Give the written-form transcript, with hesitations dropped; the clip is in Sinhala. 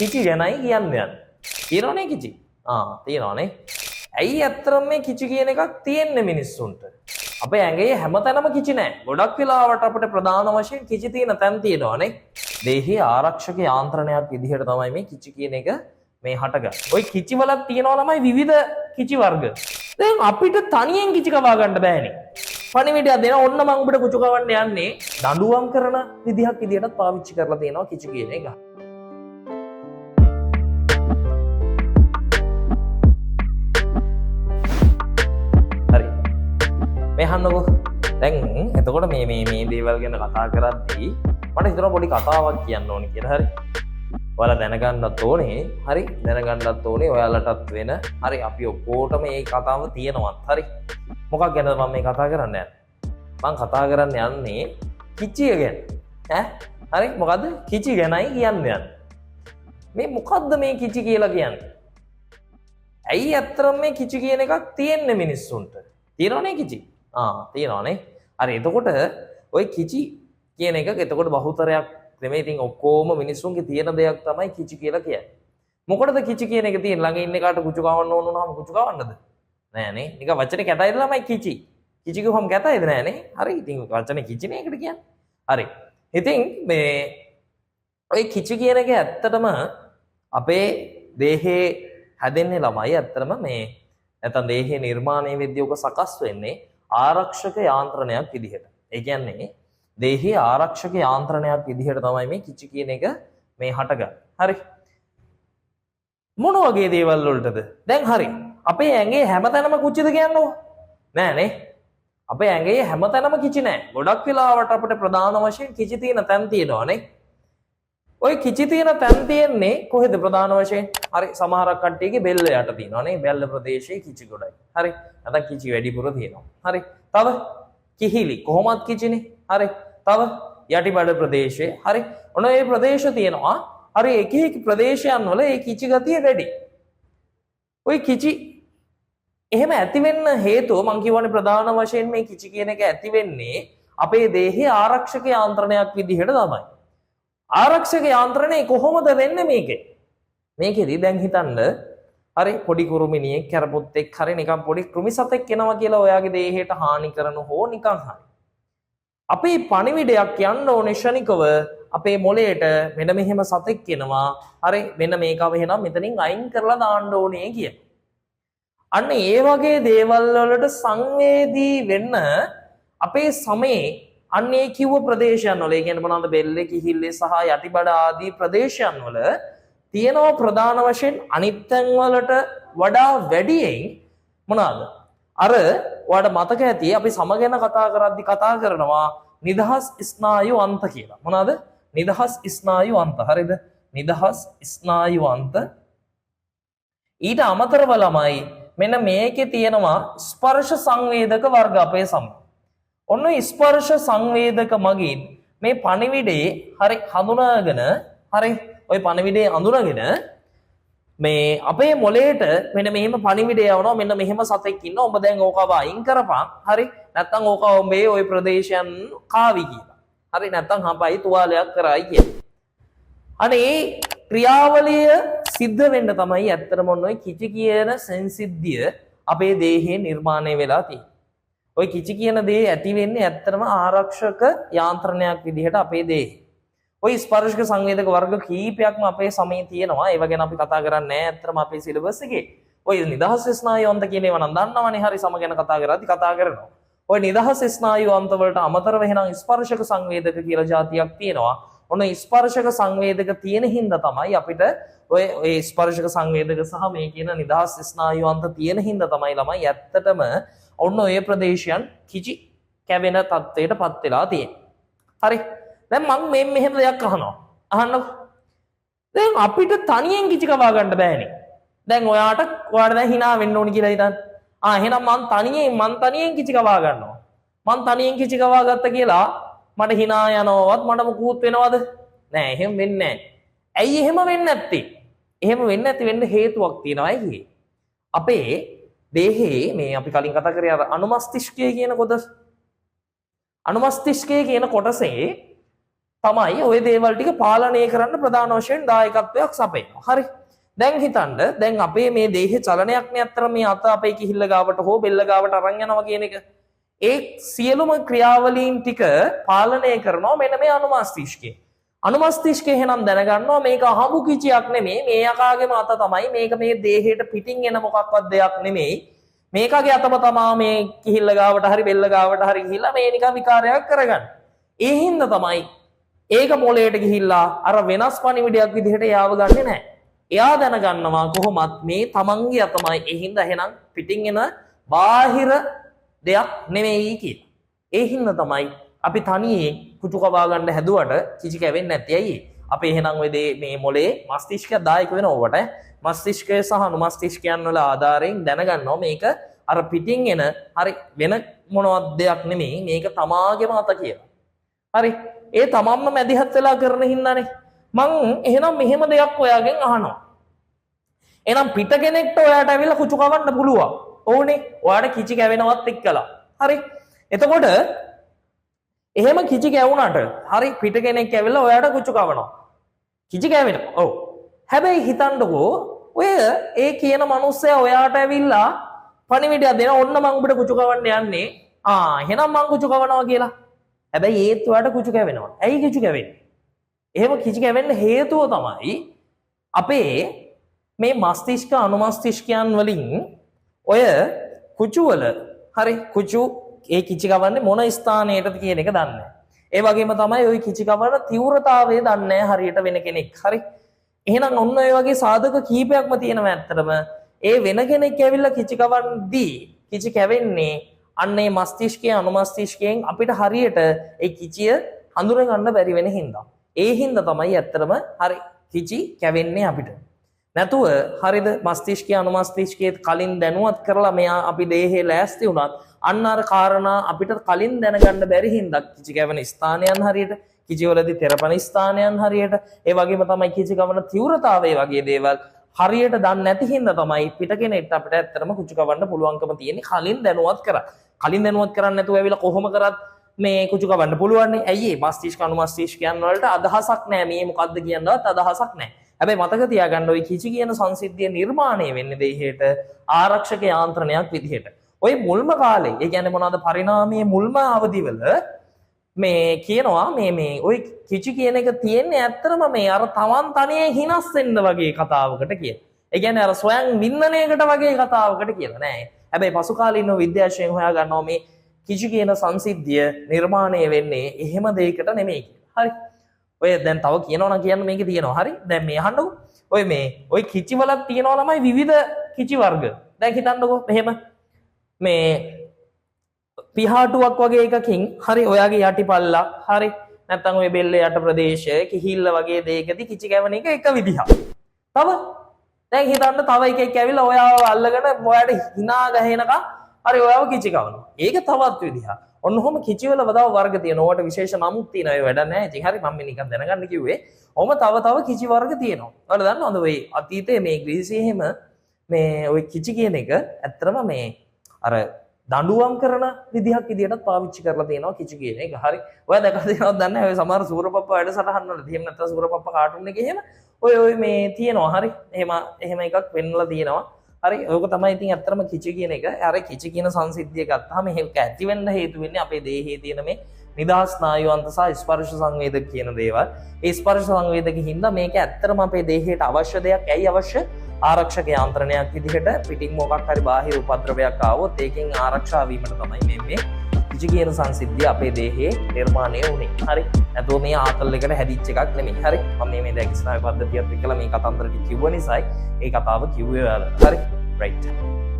කිචි ගැනයි කියන්නේ. තියෙනවනේ කිචි. තියෙනවනේ. ඇයි ඇත්තටම මේ කිචි කියන එකක් තියෙන්නේ මිනිස්සුන්ට? අපේ ඇඟේ හැමතැනම කිචි නැහැ. ගොඩක් වෙලාවට අපිට ප්‍රධාන වශයෙන් කිචි තියෙන තැන් තියෙනවනේ. දේහයේ ආරක්ෂක යාන්ත්‍රණයක් විදිහට තමයි මේ කිචි කියන එක මේ හටගන්නේ. ওই කිචි වල තියෙනවා ළමයි විවිධ කිචි වර්ග. දැන් අපිට තනියෙන් කිචි කවා ගන්න බෑනේ. පණිවිඩය දෙන ඔන්න මම ඔබට කුචු කවන්න යන්නේ දඬුවම් කරන විදිහක් විදිහටත් පාවිච්චි කරලා තියෙනවා කිචි කියන එක. හරි. මේ අහන්නකෝ. දැන් එතකොට මේ දේවල් ගැන කතා කරද්දී මට හිතෙනවා පොඩි කතාවක් කියන්න ඕනේ කියලා. හරි. ඔයාලා දැනගන්නත් ඕනේ. හරි. දැනගන්නත් ඕනේ ඔයාලටත් වෙන. හරි. අපි ඔක්කොටම මේ කතාව තියෙනවත්. හරි. මොකක් ගැනද මම මේ කතා කරන්න යන්නේ? මම කතා කරන්න යන්නේ කිචිය ගැන. හරි. මොකද්ද? කිචි ගැනයි කියන්නේ. මේ මොකද්ද මේ කිචි කියලා කියන්නේ? ඇයි ඇත්තටම මේ කිචි කියන එකක් තියෙන්නේ මිනිස්සුන්ට? තියෙනවනේ කිචි. තියෙනවනේ. හරි. එතකොට ওই කිචි කියන එක එතකොට බහුතරයක් නෙමෙයි. ඉතින් ඔක්කොම මිනිස්සුන්ගේ තියෙන දෙයක් තමයි කිචි කියලා කියන්නේ. මොකටද කිචි කියන එක තියෙන්නේ? ළඟ ඉන්න එකාට කුචු කවන්න ඕන වුණාම කුචු කවන්නද? නෑනේ. නිකන් වචනේ කැතයිද ළමයි කිචි. කිචි කිව්වම කැතයිද නෑනේ. හරි. ඉතින් වචනේ කිචිනේ ඒකට කියන්නේ. හරි. ඉතින් මේ ඔය කිචි කියන එක ඇත්තටම අපේ දේහේ හැදෙන්නේ ළමයි ඇත්තටම මේ නැත්නම් දේහේ නිර්මාණය වෙද්දී ඔක සකස් වෙන්නේ ආරක්ෂක යාන්ත්‍රණයක් විදිහට. ඒ කියන්නේ දේහයේ ආරක්ෂක යාන්ත්‍රණයක් විදිහට තමයි මේ කිචි කියන එක මේ හටගන්නේ. හරි. මොන වගේ දේවල් වලටද? දැන් හරි. අපේ ඇඟේ හැමතැනම කුචිද කියන්නෝ? නෑනේ. අපේ ඇඟේ හැමතැනම කිචි නෑ. ගොඩක් වෙලාවට අපිට ප්‍රධාන වශයෙන් කිචි තියෙන තැන් තියෙනවානේ. ওই කිචි තියෙන තැන් තියෙන්නේ කොහෙද ප්‍රධාන වශයෙන්? හරි. සමහරක් කට්ටියගේ බෙල්ල යට තියෙනවානේ. බෙල්ල ප්‍රදේශයේ කිචි ගොඩයි. හරි. නැත්නම් කිචි වැඩිපුර තියෙනවා. හරි. තව කිහිලි කොහොමත් කිචිනේ. හරි. තව යටිබඩ ප්‍රදේශයේ. හරි. ඔන්න ඒ ප්‍රදේශ තියෙනවා. හරි. එක එක ප්‍රදේශයන් වල ඒ කිචි ගතිය වැඩි. ওই කිචි එහෙම ඇති වෙන්න හේතුව මම කියවනේ ප්‍රධාන වශයෙන් මේ කිචි කියන එක ඇති වෙන්නේ අපේ දේහයේ ආරක්ෂක යාන්ත්‍රණයක් විදිහට තමයි. ආරක්ෂක යාන්ත්‍රණය කොහොමද වෙන්නේ මේකේ? මේකෙදි දැන් හිතන්න හරි පොඩි කුරුමිනියෙක් කරපොත්තෙක් හරි නිකන් පොඩි කෘමි සතෙක් එනවා කියලා ඔයාගේ දේහයට හානි කරන හෝ නිකන් හරි. අපේ පණිවිඩයක් යන්න ඕනේ ශනිකව අපේ මොළයට මෙන්න මෙහෙම සතෙක් එනවා. හරි මෙන්න මේකව එහෙනම් මෙතනින් අයින් කරලා දාන්න ඕනේ කිය. අන්න ඒ වගේ දේවල් වලට සංවේදී වෙන්න අපේ සමේ අන්නේ කිව්ව ප්‍රදේශයන් වල ඒ කියන්නේ මොනවාද බෙල්ලේ කිහිල්ලේ සහ යටිබඩ ආදී ප්‍රදේශයන් වල තියෙනවා ප්‍රධාන වශයෙන් අනිත් තැන් වලට වඩා වැඩියෙන් මොනවාද අර ඔයාලට මතක ඇති අපි සම ගැන කතා කරද්දි කතා කරනවා නිදහස් ස්නායු අන්ත කියලා. මොනවාද? නිදහස් ස්නායු අන්ත. හරිද? නිදහස් ස්නායු අන්ත. ඊට අමතරව ළමයි මෙන්න මේකේ තියෙනවා ස්පර්ශ සංවේදක වර්ග අපේ සම. ඔන්න ස්පර්ශ සංවේදක මගින් මේ පණිවිඩේ හරි හඳුනාගෙන හරි ওই පණිවිඩේ අඳුනගෙන මේ අපේ මොළයට මෙන්න මෙහෙම පණිවිඩය යවනවා මෙන්න මෙහෙම සතෙක් ඉන්නවා ඔබ දැන් ඕකව අයින් කරපන් හරි නැත්නම් ඕක ඔබේ ওই ප්‍රදේශයන් කාවි කියලා. හරි නැත්නම් හපයි තුවාලයක් කරයි කියලා. අනේ ක්‍රියාවලිය සිද්ධ වෙන්න තමයි ඇත්තටම ඔය කිචි කියන සංසිද්ධිය අපේ දේහයේ නිර්මාණය වෙලා තියෙන්නේ. ওই කිචි කියන දේ ඇති වෙන්නේ ඇත්තටම ආරක්ෂක යාන්ත්‍රණයක් විදිහට අපේ දේහේ. ওই ස්පර්ශක සංවේදක වර්ග කීපයක්ම අපේ සමයේ තියෙනවා. ඒව ගැන අපි කතා කරන්නේ නැහැ ඇත්තටම අපේ සිලබස් එකේ. ওই නිදහස් ස්නායු අන්ත කියන ඒවා නම් දන්නවනේ. හරි සම ගැන කතා කරද්දි කතා කරනවා. ওই නිදහස් ස්නායු අන්ත වලට අමතරව එහෙනම් ස්පර්ශක සංවේදක කියලා જાතියක් තියෙනවා. ඔන්න ස්පර්ශක සංවේදක තියෙන හින්දා තමයි අපිට ඔය ස්පර්ශක සංවේදක සහ මේ කියන නිදහස් ස්නායු අන්ත තියෙන හින්දා තමයි ළමයි ඇත්තටම ඔන්න ඔය ප්‍රදේශයන් කිචි කැවෙන තත්ත්වයටපත් වෙලා තියෙන්නේ. හරි. දැන් මම මෙහෙම දෙයක් අහනවා. අහන්නකෝ. දැන් අපිට තනියෙන් කිචි කවා ගන්න බෑනේ. දැන් ඔයාට දැන් hina වෙන්න ඕනි කියලා හිතන්න. එහෙනම් මං තනියෙන් කිචි කවා ගන්නවා. මං තනියෙන් කිචි කවා ගත්ත කියලා මට hina යනවවත් මට මුකුත් වෙනවද? නෑ එහෙම වෙන්නේ නෑ. ඇයි එහෙම වෙන්නේ නැත්තේ? එහෙම වෙන්නේ නැති වෙන්න හේතුවක් තියෙනවා. ඇයි? අපේ දේහේ මේ අපි කලින් කතා කරේ අර අනුමස්තිෂ්කය කියන කොටස. අනුමස්තිෂ්කය කියන කොටසේ තමයි ওই දේවල් ටික පාලනය කරන්න ප්‍රධාන වශයෙන් දායකත්වයක් සපයනවා. හරි. දැන් හිතන්න දැන් අපේ මේ දේහේ චලනයක් නේ අතර මේ අත අපේ කිහිල්ල ගාවට හෝ බෙල්ල ගාවට අරන් යනවා කියන එක. ඒ සියලුම ක්‍රියාවලීන් ටික පාලනය කරනවා මෙන්න මේ අනුමස්තිෂ්කය. අනුමස්තිෂ්කය එහෙනම් දැනගන්නවා මේක අහඹු කිචියක් නෙමෙයි මේ යකාගේම අත තමයි මේක මේ දේහයට පිටින් එන මොකක්වත් දෙයක් නෙමෙයි. මේකගේ අතම තමා මේ කිහිල්ල ගාවට හරි බෙල්ල ගාවට හරි ගිහිල්ලා මේ නිකන් විකාරයක් කරගන්න. ඒ හින්දා තමයි ඒක මොලේට ගිහිල්ලා අර වෙනස් පණිවිඩයක් විදිහට යාව ගන්නෙ නැහැ. එයා දැනගන්නවා කොහොමත් මේ තමන්ගේ අතමයි. ඒ හින්දා එහෙනම් පිටින් එන බාහිර දෙයක් නෙමෙයි කියලා. ඒ හින්දා තමයි අපි තනියේ කුටු කවා ගන්න හැදුවට කිචි කැවෙන්නේ නැති ඇයි? අපි එහෙනම් ඔය මේ මොලේ මස්තිෂ්කය දායක වෙනවට මස්තිෂ්කය සහ අනුමස්තිෂ්කයන් වල ආධාරයෙන් දැනගන්නවා මේක අර පිටින් එන හරි වෙන මොනවත් දෙයක් නෙමෙයි මේක තමාගේම අත කියලා. හරි. ඒ තමන්ම මැදිහත් වෙලා කරන හින්දානේ මං එහෙනම් මෙහෙම දෙයක් ඔයාගෙන් අහනවා. එහෙනම් පිට කෙනෙක්ට ඔයාට ඇවිල්ලා කුචු කවන්න පුළුවන්. ඕනේ. ඔයාට කිචි කැවෙනවත් එක්කලා. හරි. එතකොට එහෙම කිචි කැවුනට හරි පිට කෙනෙක් ඇවිල්ලා ඔයාට කුචු කවනවා. කිචි කැවෙනවා. ඔව්. හැබැයි හිතන්නකෝ ඔය ඒ කියන මිනිස්සයා ඔයාට ඇවිල්ලා පණිවිඩය දෙන ඔන්න මං ඔබට කුචු කවන්න යන්නේ. එහෙනම් මං කුචු කවනවා කියලා. හැබැයි ඒත් ඔයාට කුචු කැවෙනවා. ඇයි කිචු කැවෙන්නේ? එහෙම කිචි කැවෙන්න හේතුව තමයි අපේ මේ මස්තිෂ්ක අනුමස්තිෂ්කයන් වලින් ඔය කුචු වල හරි කුචු ඒ කිචි කවන්නේ මොන ස්ථානයටද කියන එක දන්නේ නැහැ. ඒ වගේම තමයි ওই කිචි කවන තීව්‍රතාවය දන්නේ නැහැ හරියට වෙන කෙනෙක්. හරි. එහෙනම් ඔන්න ඔය වගේ සාධක කීපයක්ම තියෙනවා ඇත්තටම. ඒ වෙන කෙනෙක් ඇවිල්ලා කිචි කවන්දී කිචි කැවෙන්නේ අන්නේ මස්තිෂ්කයේ අනුමස්තිෂ්කයෙන් අපිට හරියට ඒ කිචිය හඳුන ගන්න බැරි වෙන හින්දා. ඒ හින්දා තමයි ඇත්තටම හරි කිචි කැවෙන්නේ අපිට. නැතුව හරිද මස්තිෂ්කයේ අනුමස්තිෂ්කයේ කලින් දැනුවත් කරලා මෙයා අපි දේහේ ලෑස්ති වුණත් අන්න අර කාරණා අපිට කලින් දැනගන්න බැරි හින්දා කිචි කැවෙන ස්ථානයන් හරියට කිචි වලදී තෙරපන ස්ථානයන් හරියට ඒ වගේම තමයි කිචි කවන තීව්‍රතාවය වගේ දේවල් හරියට දන්නේ නැති හින්දා තමයි පිට කෙනෙක්ට අපිට ඇත්තටම කුචු කවන්න පුළුවන්කම තියෙන්නේ කලින් දැනුවත් කරා. කලින් දැනුවත් කරන්නේ නැතුව ඇවිල්ලා කොහොම කරත් මේ කුචු කවන්න පුළුවන් නේ. ඇයි ඒ මස්තිෂ්ක අනුමස්තිෂ්කයන් වලට අදහසක් නැහැ. මේ මොකද්ද කියනවත් අදහසක් නැහැ. හැබැයි මතක තියාගන්න ওই කිචි කියන සංසිද්ධිය නිර්මාණය වෙන්නේ දෙහියට ආරක්ෂක යාන්ත්‍රණයක් විදිහට. ওই මුල්ම කාලේ ඒ කියන්නේ මොනවාද පරිණාමයේ මුල්ම අවදිවල මේ කියනවා මේ ওই කිචි කියන එක තියෙන්නේ ඇත්තටම මේ අර තවන් තනියේ හිනස් වෙන්න වගේ කතාවකට කියන. ඒ කියන්නේ අර ස්වයං වින්දනයකට වගේ කතාවකට කියලා නෑ. හැබැයි පසු කාලීනව විද්‍යාඥයන් හොයා ගන්නවා මේ කිචි කියන සංසිද්ධිය නිර්මාණය වෙන්නේ එහෙම දෙයකට නෙමෙයි කියලා. හරි. ඔය දැන් තව කියනවා නම් කියන්න මේකේ තියෙනවා. හරි. දැන් මේ අහන්නකෝ. ඔය කිචි වලක් තියෙනවා ළමයි විවිධ කිචි වර්ග. දැන් හිතන්නකෝ මෙහෙම මේ පිහාටුවක් වගේ එකකින් හරි ඔයාගේ යටිපල්ලා හරි නැත්නම් ඔය බෙල්ල යට ප්‍රදේශය කිහිල්ල වගේ දෙයකදී කිචි කැවන එක විදිහක්. තව දැන් හිතන්න තව එකෙක් ඇවිල්ලා ඔයාව අල්ලගෙන ඔයාට hina ගහනකම් හරි ඔයාව කිචි කවනවා. ඒක තවත් විදිහක්. ඔන්න ඔහොම කිචි වල වදාව වර්ග තියෙනවා. ඔයාට විශේෂ නමුත් තියෙනවා. ඒ වැඩ නැහැ. ඉතින් හරි මම මේ නිකන් දැනගන්න කිව්වේ. ඔහොම තව කිචි වර්ග තියෙනවා. ඔයාලා දන්නවද ඔය අතීතයේ මේ ග්‍රීසියේ එහෙම මේ ඔය කිචි කියන එක ඇත්තටම මේ අර දඬුවම් කරන විදිහක් විදිහටත් පාවිච්චි කරලා තියෙනවා කිචි කියන එක. හරි. ඔයා දැකලා තියෙනවද දන්නේ නැහැ. ඔය සමහර සූරපප්පා වැඩසටහන් වල එහෙම නැත්නම් සූරපප්පා කාටුන් එකේ එහෙම ඔය මේ තියෙනවා. හරි. එහෙම එකක් වෙන්නලා තියෙනවා. හරි. ඔයක තමයි ඉතින් ඇත්තටම කිචි කියන එක. අර කිචි කියන සංසිද්ධිය ගත්තාම මේක ඇති වෙන්න හේතු වෙන්නේ අපේ දේහයේ තියෙන මේ නිදහස් ස්නායුවන්ත සහ ස්පර්ශ සංවේදක කියන දේවල්. ඒ ස්පර්ශ සංවේදක හින්දා මේක ඇත්තටම අපේ දේහයට අවශ්‍ය දෙයක්. ඇයි අවශ්‍ය? ආරක්ෂක යාන්ත්‍රණයක් විදිහට පිටින් මොකක් හරි බාහිර උපද්‍රවයක් ආවොත් ඒකෙන් ආරක්ෂා වීමට තමයි මේ කිචි කියන සංසිද්ධිය අපේ දේහයේ නිර්මාණය වුනේ. හරි. නැතෝ මේ ආතල් එකට හැදිච්ච එකක් නෙමෙයි. හරි. මම මේ දැක්ස්නාය පද්ධතියත් එක්කලා මේ කතන්දර කිව්ව නිසායි ඒ කතාව කිව්වේ ඔයාලා. හරි. right.